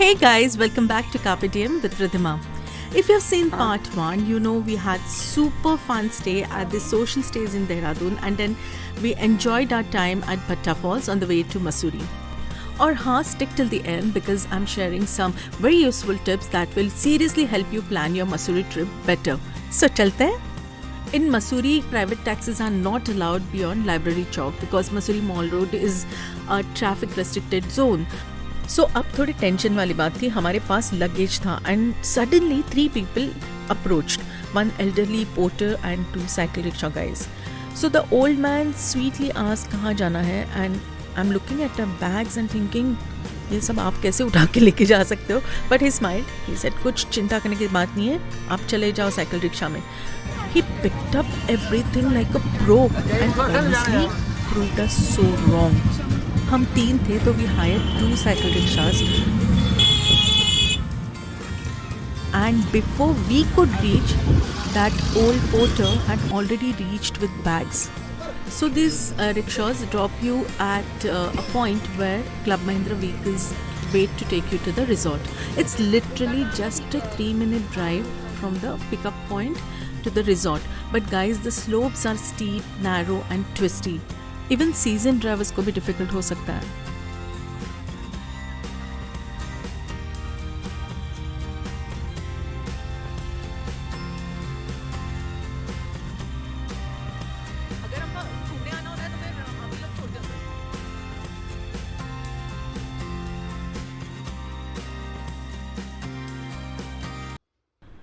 Hey guys, welcome back to Carpe Diem with Ridhima. If you've seen part 1, you know we had super fun stay at the social stays in Dehradun and then we enjoyed our time at Bhatta Falls on the way to Mussoorie. Or stick till the end because I'm sharing some very useful tips that will seriously help you plan your Mussoorie trip better. So chalte hain? In Mussoorie, private taxis are not allowed beyond Library Chowk because Mussoorie Mall Road is a traffic restricted zone. So अब थोड़ी tension वाली बात थी, हमारे पास luggage था and suddenly 3 people approached, 1 elderly porter and 2 cycle rickshaw guys. So the old man sweetly asked कहाँ जाना है and I'm looking at the bags and thinking ये सब आप कैसे उठा के लेके जा सकते हो. But he smiled, he said कुछ चिंता करने की बात नहीं है, आप चले जाओ साइकिल रिक्शा में. He picked up everything like a pro and honestly proved us so wrong. हम 3 थे तो we hired 2 cycle rickshaws and before we could reach, that old porter had already reached with bags. So these rickshaws drop you at a point where Club Mahindra vehicles wait to take you to the resort. It's literally just a 3-minute drive from the pickup point to the resort. But guys, the slopes are steep, narrow and twisty. Even season drivers को भी difficult हो सकता है.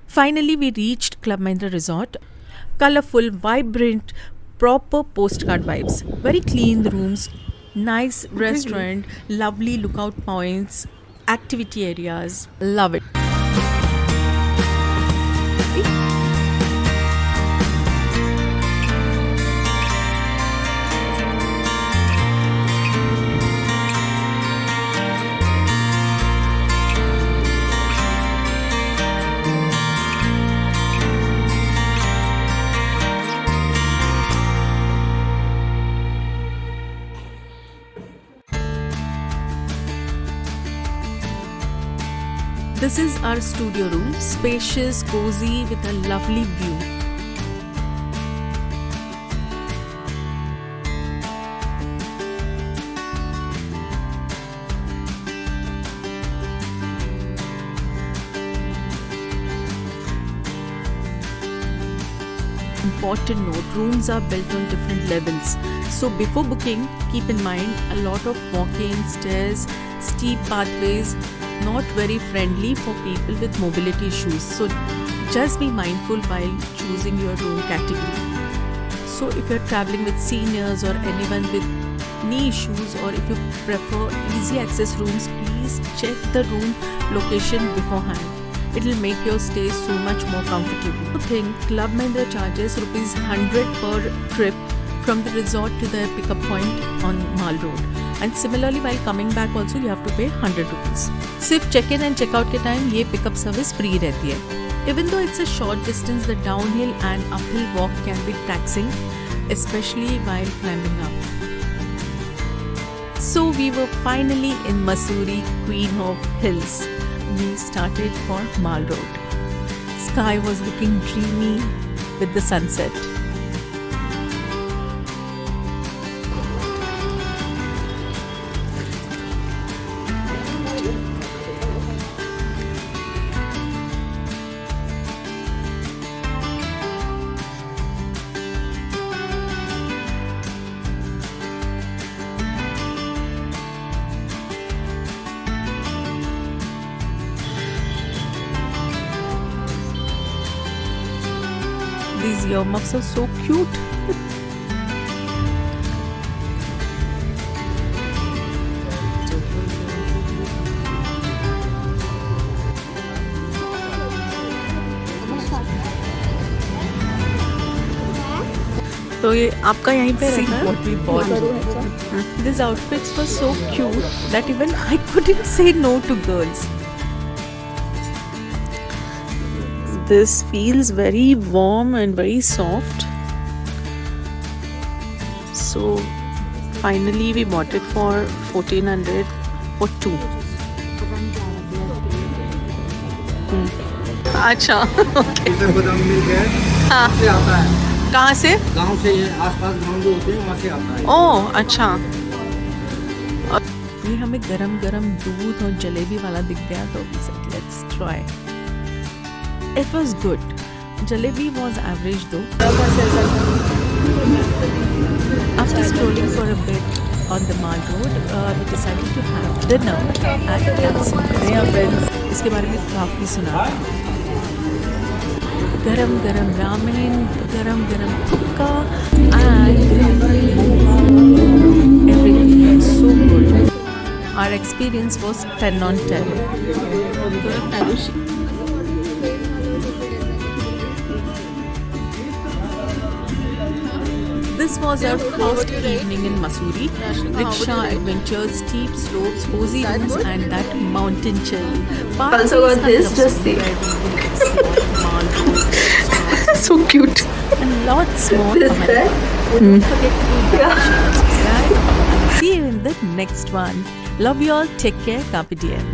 Finally, we reached Club Mahindra Resort. Colorful, vibrant, proper postcard vibes. Very clean rooms, nice restaurant, lovely lookout points, activity areas. Love it. This is our studio room, spacious, cozy with a lovely view. Important note, rooms are built on different levels. So before booking, keep in mind a lot of walking, stairs, steep pathways, not very friendly for people with mobility issues. So just be mindful while choosing your room category. So if you're traveling with seniors or anyone with knee issues, or if you prefer easy access rooms, please check the room location beforehand. It will make your stay so much more comfortable. I think Club Mahindra charges ₹100 per trip from the resort to their pickup point on Mall Road. And similarly, while coming back also you have to pay ₹100. सिर्फ check in and check out के time ये pickup service free रहती है. Even though it's a short distance, the downhill and uphill walk can be taxing, especially while climbing up. So we were finally in Mussoorie, Queen of Hills. We started for Mall Road. Sky was looking dreamy with the sunset. These earmuffs are so cute. तो ये आपका यहीं पे रहता है? What we bought. These outfits were so cute that even I couldn't say no to girls. This feels very warm and very soft. So finally we bought it for 1400 for 2. अच्छा okay इधर बादाम milk है, हाँ से आता है कहाँ से गांव से, ये आसपास गांव जो होते हैं वहाँ से आता है। ओह अच्छा ये हमें गरम गरम दूध और जलेबी वाला दिख गया तो let's try it was good jalebi was average though after strolling for a bit on the Mall Road, we decided to have dinner at Capsicum. इसके बारे में काफ़ी सुना था गरम गरम रामेन गरम गरम थुक्का and everything so good. Our experience was 10 on 10. This was our first evening in Mussoorie. Rickshaw adventures, steep slopes, cozy rooms, and that mountain chill. Also got this, just see. So cute. And lots more. This guy? Don't forget to subscribe. See you in the next one. Love you all. Take care. Carpe diem.